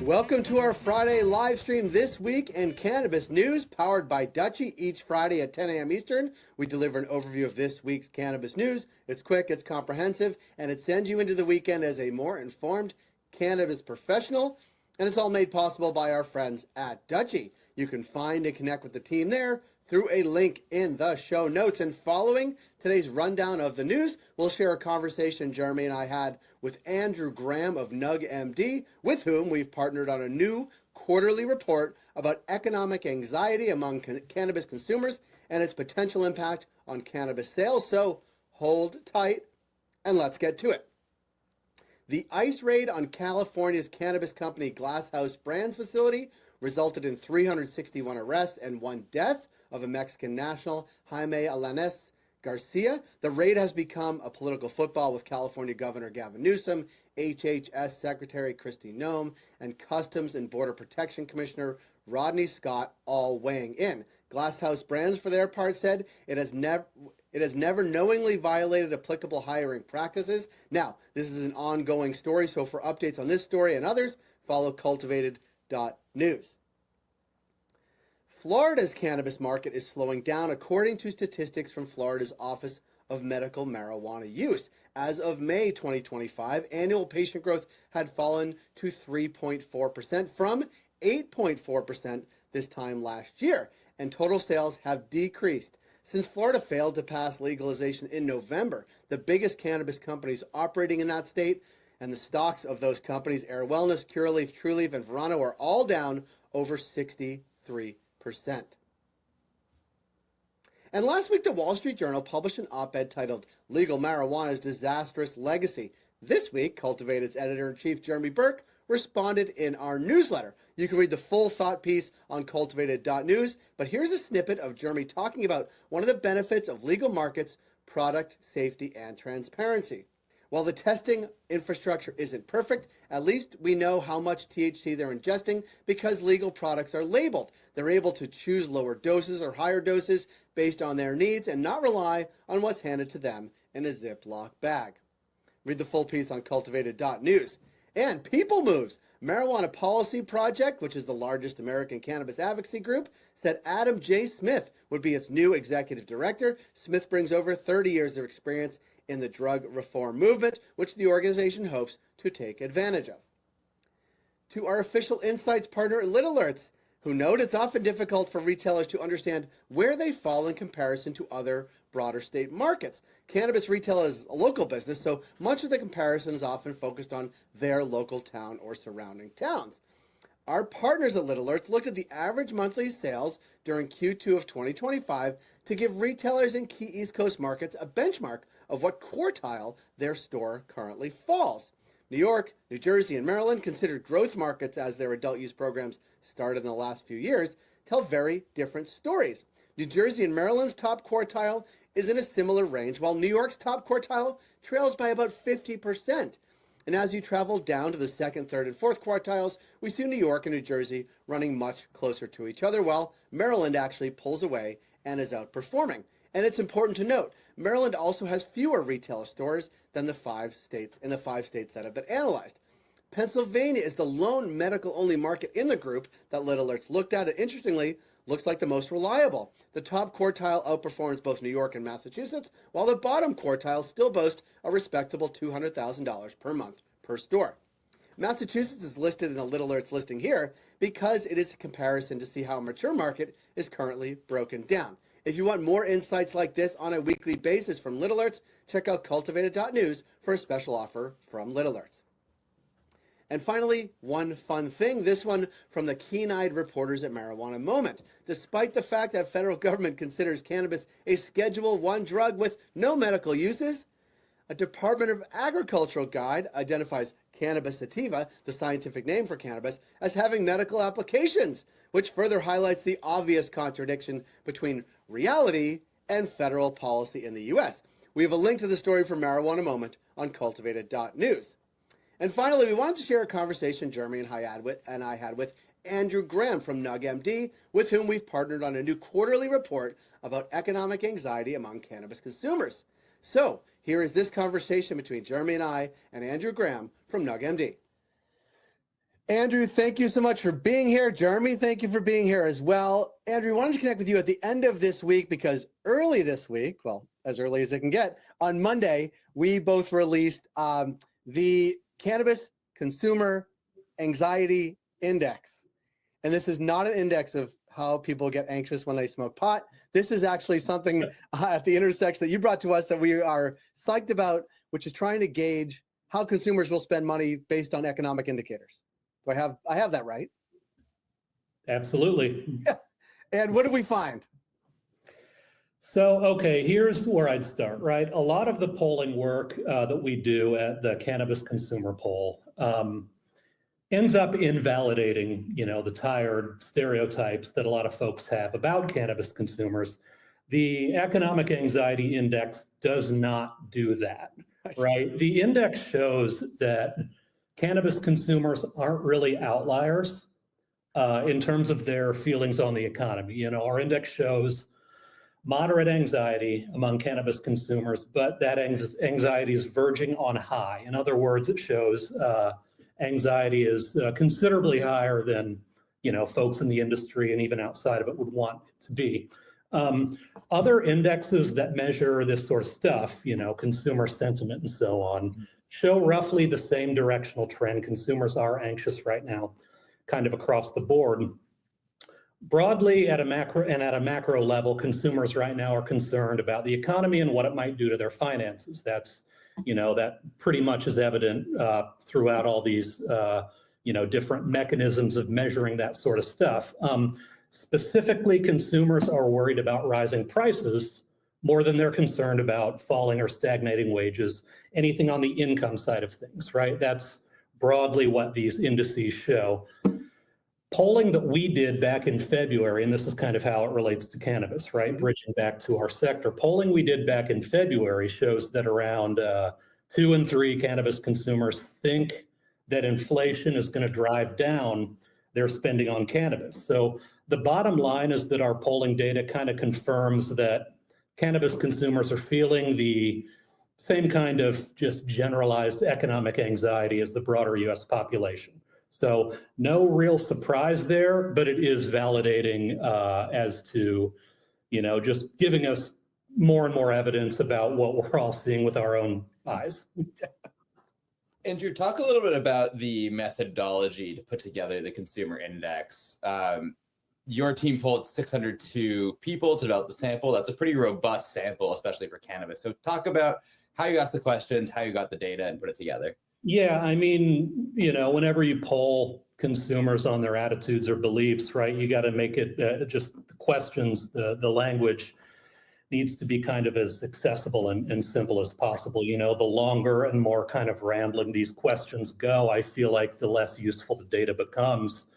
Welcome to our Friday live stream this week in cannabis news, powered by Dutchie. Each Friday at 10 a.m. Eastern, we deliver an overview of this week's cannabis news. It's quick, it's comprehensive, and it sends you into the weekend as a more informed cannabis professional. And it's all made possible by our friends at Dutchie. You can find and connect with the team there through a link in the show notes. And following today's rundown of the news, we'll share a conversation Jeremy and I had with Andrew Graham of Nug MD, with whom we've partnered on a new quarterly report about economic anxiety among cannabis consumers and its potential impact on cannabis sales. So hold tight and let's get to it. The ICE raid on California's cannabis company Glass House Brands facility resulted in 361 arrests and one death of a Mexican national, Jaime Alanes Garcia. The raid has become a political football, with California Governor Gavin Newsom, HHS Secretary Kristi Noem, and Customs and Border Protection Commissioner Rodney Scott all weighing in. Glass House Brands, for their part, said it has never knowingly violated applicable hiring practices. Now, this is an ongoing story, so for updates on this story and others, follow cultivated.news. Florida's cannabis market is slowing down, according to statistics from Florida's Office of Medical Marijuana Use. As of May 2025, annual patient growth had fallen to 3.4% from 8.4% this time last year, and total sales have decreased. Since Florida failed to pass legalization in November, the biggest cannabis companies operating in that state and the stocks of those companies, Air Wellness, Curaleaf, Trulieve, and Verano, are all down over 63%. And last week, the Wall Street Journal published an op-ed titled "Legal Marijuana's Disastrous Legacy." This week, Cultivated's editor-in-chief, Jeremy Burke, responded in our newsletter. You can read the full thought piece on cultivated.news, but here's a snippet of Jeremy talking about one of the benefits of legal markets: product safety and transparency. While the testing infrastructure isn't perfect, at least we know how much THC they're ingesting because legal products are labeled. They're able to choose lower doses or higher doses based on their needs and not rely on what's handed to them in a Ziploc bag. Read the full piece on cultivated.news. And People Moves, Marijuana Policy Project, which is the largest American cannabis advocacy group, said Adam J. Smith would be its new executive director. Smith brings over 30 years of experience in the drug reform movement, which the organization hopes to take advantage of. To our official insights partner, Lit Alerts, who note it's often difficult for retailers to understand where they fall in comparison to other broader state markets. Cannabis retail is a local business, so much of the comparison is often focused on their local town or surrounding towns. Our partners at Lit Alerts looked at the average monthly sales during Q2 of 2025 to give retailers in key East Coast markets a benchmark of what quartile their store currently falls. New York, New Jersey, and Maryland, considered growth markets as their adult use programs started in the last few years, tell very different stories. New Jersey and Maryland's top quartile is in a similar range, while New York's top quartile trails by about 50%. And as you travel down to the second, third, and fourth quartiles, we see New York and New Jersey running much closer to each other, while Maryland actually pulls away and is outperforming. And it's important to note, Maryland also has fewer retail stores than the five states that have been analyzed. Pennsylvania is the lone medical-only market in the group that Lit Alerts looked at, and interestingly, looks like the most reliable. The top quartile outperforms both New York and Massachusetts, while the bottom quartile still boasts a respectable $200,000 per month per store. Massachusetts is listed in the Lit Alerts listing here because it is a comparison to see how a mature market is currently broken down. If you want more insights like this on a weekly basis from Lit Alerts, check out cultivated.news for a special offer from Lit Alerts. And finally, one fun thing, this one from the keen-eyed reporters at Marijuana Moment. Despite the fact that federal government considers cannabis a Schedule I drug with no medical uses, a Department of Agriculture guide identifies cannabis sativa, the scientific name for cannabis, as having medical applications, which further highlights the obvious contradiction between reality and federal policy in the U.S. We have a link to the story from Marijuana Moment on cultivated.news. And finally, we wanted to share a conversation Jeremy and I had with Andrew Graham from NUG-MD, with whom we've partnered on a new quarterly report about economic anxiety among cannabis consumers. So here is this conversation between Jeremy and I and Andrew Graham from NUG-MD. Andrew, thank you so much for being here. Jeremy, thank you for being here as well. Andrew, I wanted to connect with you at the end of this week because early this week, well, as early as it can get, on Monday, we both released the Cannabis Consumer Anxiety Index. And this is not an index of how people get anxious when they smoke pot. This is actually something at the intersection that you brought to us that we are psyched about, which is trying to gauge how consumers will spend money based on economic indicators. Do I have that right? Absolutely. Yeah. And what did we find? So, okay, here's where I'd start, right? A lot of the polling work that we do at the Cannabis Consumer Poll ends up invalidating, the tired stereotypes that a lot of folks have about cannabis consumers. The Economic Anxiety Index does not do that, right? The index shows that cannabis consumers aren't really outliers in terms of their feelings on the economy. Our index shows moderate anxiety among cannabis consumers, but that anxiety is verging on high. In other words, it shows anxiety is considerably higher than folks in the industry and even outside of it would want it to be. Other indexes that measure this sort of stuff, consumer sentiment and so on, show roughly the same directional trend. Consumers are anxious right now, kind of across the board. Broadly, at a macro level, consumers right now are concerned about the economy and what it might do to their finances. That's, that pretty much is evident throughout all these, different mechanisms of measuring that sort of stuff. Specifically, consumers are worried about rising prices more than they're concerned about falling or stagnating wages, anything on the income side of things, right? That's broadly what these indices show. Polling that we did back in February, and this is kind of how it relates to cannabis, right? Bridging back to our sector. Polling we did back in February shows that around 2 in 3 cannabis consumers think that inflation is going to drive down their spending on cannabis. So the bottom line is that our polling data kind of confirms that cannabis consumers are feeling the same kind of just generalized economic anxiety as the broader US population. So no real surprise there, but it is validating as to, just giving us more and more evidence about what we're all seeing with our own eyes. Andrew, talk a little bit about the methodology to put together the consumer index. Your team pulled 602 people to develop the sample. That's a pretty robust sample, especially for cannabis. So talk about how you asked the questions, how you got the data and put it together. Yeah, I mean, whenever you poll consumers on their attitudes or beliefs, right, you got to make it just the questions, the language needs to be kind of as accessible and simple as possible. The longer and more kind of rambling these questions go, I feel like the less useful the data becomes.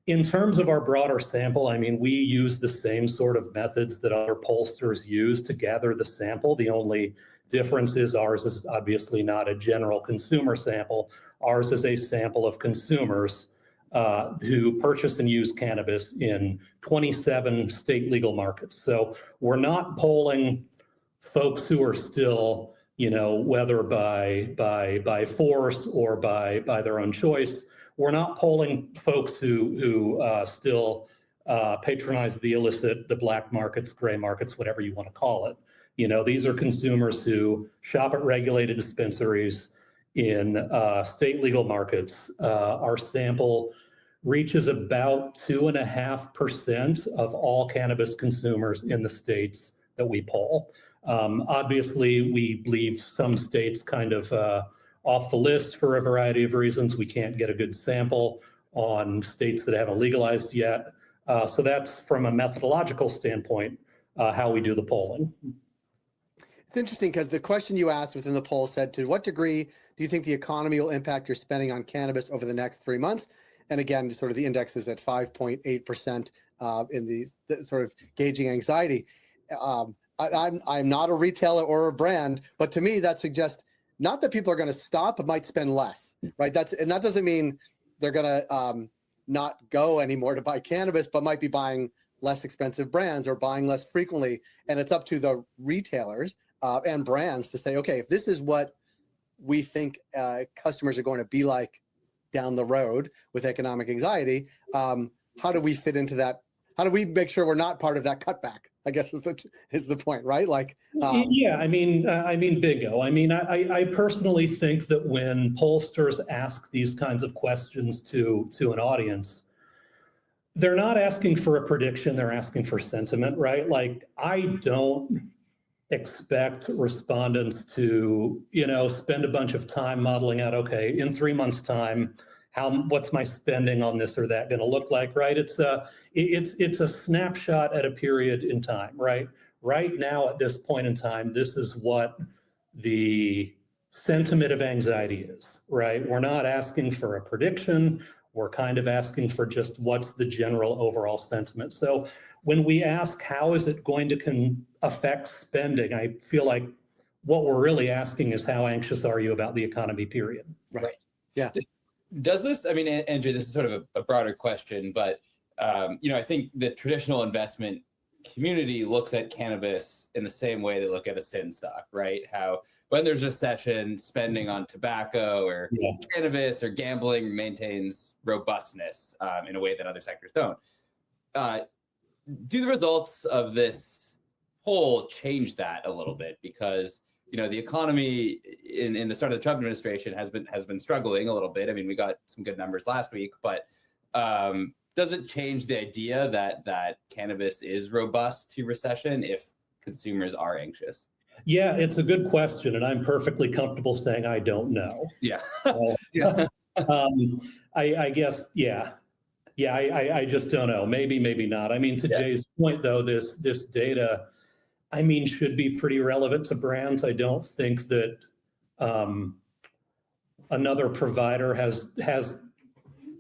In terms of our broader sample, I mean, we use the same sort of methods that other pollsters use to gather the sample. The only difference is ours is obviously not a general consumer sample. Ours is a sample of consumers who purchase and use cannabis in 27 state legal markets. So we're not polling folks who are still, whether by force or by their own choice. We're not polling folks who still patronize the illicit, the black markets, gray markets, whatever you want to call it. These are consumers who shop at regulated dispensaries in state legal markets. Our sample reaches about 2.5% of all cannabis consumers in the states that we poll. Obviously, we leave some states kind of off the list for a variety of reasons. We can't get a good sample on states that haven't legalized yet. So that's from a methodological standpoint, how we do the polling. It's interesting because the question you asked within the poll said, to what degree do you think the economy will impact your spending on cannabis over the next 3 months? And again, sort of the index is at 5.8% in these sort of gauging anxiety. I'm not a retailer or a brand, but to me that suggests not that people are going to stop, but might spend less, right? And that doesn't mean they're going to not go anymore to buy cannabis, but might be buying less expensive brands or buying less frequently. And it's up to the retailers and brands to say, okay, if this is what we think customers are going to be like down the road with economic anxiety, how do we fit into that? How do we make sure we're not part of that cutback? I guess is the point, right? Like, yeah, I mean, bingo. I mean, I personally think that when pollsters ask these kinds of questions to an audience, they're not asking for a prediction, they're asking for sentiment, right? Like, I don't expect respondents to, spend a bunch of time modeling out, okay, in 3 months' time, what's my spending on this or that going to look like, right? It's a snapshot at a period in time, right? Right now, at this point in time, this is what the sentiment of anxiety is, right? We're not asking for a prediction. We're kind of asking for just what's the general overall sentiment. So when we ask how is it going to affect spending, I feel like what we're really asking is how anxious are you about the economy, period. Right. Yeah. Does this, I mean, Andrew, this is sort of a broader question, but, I think the traditional investment community looks at cannabis in the same way they look at a sin stock, right? How when there's a recession, spending on tobacco or cannabis or gambling maintains robustness in a way that other sectors don't. Do the results of this poll change that a little bit? Because the economy in the start of the Trump administration has been struggling a little bit. I mean, we got some good numbers last week, but does it change the idea that cannabis is robust to recession if consumers are anxious? Yeah, it's a good question, and I'm perfectly comfortable saying I don't know. Yeah. I guess, yeah. Yeah, I just don't know. Maybe, maybe not. I mean, to Jay's point, though, this data, I mean, should be pretty relevant to brands. I don't think that another provider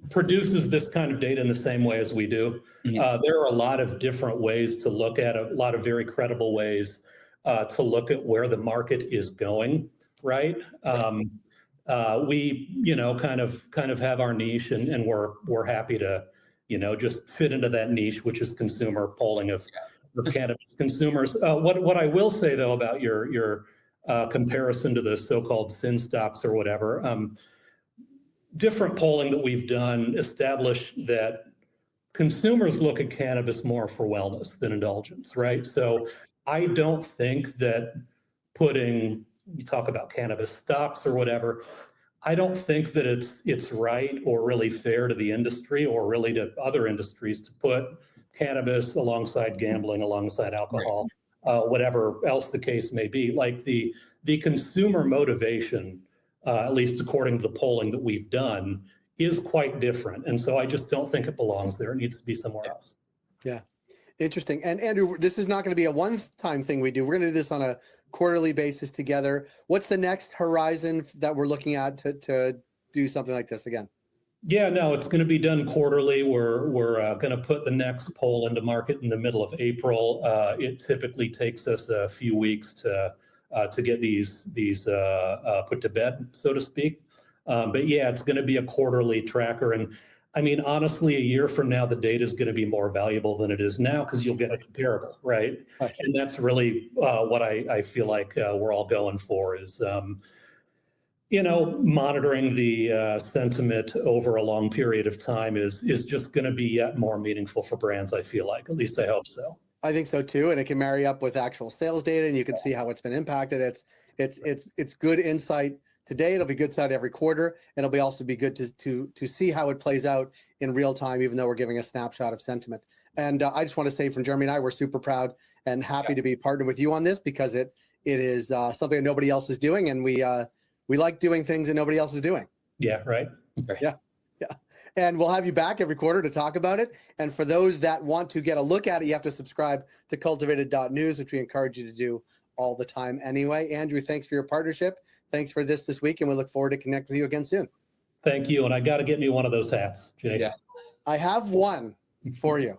produces this kind of data in the same way as we do. There are a lot of different ways to look at it, a lot of very credible ways to look at where the market is going, right? We, kind of have our niche, and we're happy to, just fit into that niche, which is consumer polling of cannabis consumers. What I will say though about your comparison to the so-called sin stocks or whatever, different polling that we've done established that consumers look at cannabis more for wellness than indulgence, right? So I don't think that you talk about cannabis stocks or whatever, I don't think that it's right or really fair to the industry or really to other industries to put cannabis alongside gambling, alongside alcohol, whatever else the case may be. Like the consumer motivation, at least according to the polling that we've done, is quite different. And so I just don't think it belongs there. It needs to be somewhere else. Yeah. Interesting. And Andrew, this is not going to be a one-time thing we do. We're going to do this on a quarterly basis together. What's the next horizon that we're looking at to do something like this again? Yeah, no, it's going to be done quarterly. We're going to put the next poll into market in the middle of April. It typically takes us a few weeks to get these put to bed, so to speak. But yeah, it's going to be a quarterly tracker. And I mean, honestly, a year from now, the data is going to be more valuable than it is now because you'll get a comparable, right? And that's really what I feel like we're all going for is, monitoring the sentiment over a long period of time is just going to be yet more meaningful for brands, I feel like. At least I hope so. I think so too, and it can marry up with actual sales data, and you can see how it's been impacted. It's good insight today. It'll be good insight every quarter, and it'll also be good to see how it plays out in real time, even though we're giving a snapshot of sentiment. And I just want to say, from Jeremy and I, we're super proud and happy to be partnered with you on this because it is something that nobody else is doing, and we like doing things that nobody else is doing. Yeah, right. Yeah. And we'll have you back every quarter to talk about it. And for those that want to get a look at it, you have to subscribe to cultivated.news, which we encourage you to do all the time anyway. Andrew, thanks for your partnership. Thanks for this week, and we look forward to connecting with you again soon. Thank you. And I got to get me one of those hats, Jay. Yeah. I have one for you.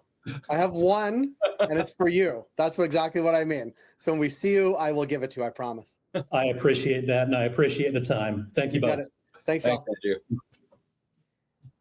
I have one, and it's for you. That's exactly what I mean. So when we see you, I will give it to you, I promise. I appreciate that, and I appreciate the time. Thank you You got both. it. Thanks, Thank all. you.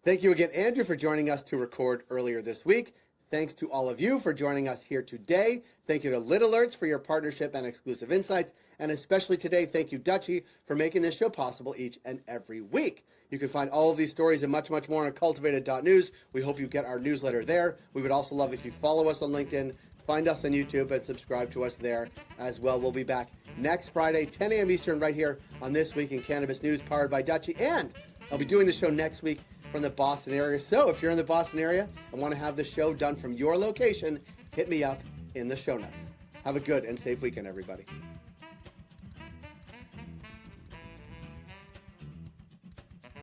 Thank you again, Andrew, for joining us to record earlier this week. Thanks to all of you for joining us here today. Thank you to Lit Alerts for your partnership and exclusive insights. And especially today, thank you, Dutchie, for making this show possible each and every week. You can find all of these stories and much, much more on cultivated.news. We hope you get our newsletter there. We would also love if you follow us on LinkedIn, find us on YouTube, and subscribe to us there as well. We'll be back next Friday, 10 a.m. Eastern, right here on This Week in Cannabis News, powered by Dutchie. And I'll be doing the show next week from the Boston area. So if you're in the Boston area and want to have the show done from your location, hit me up in the show notes. Have a good and safe weekend, everybody.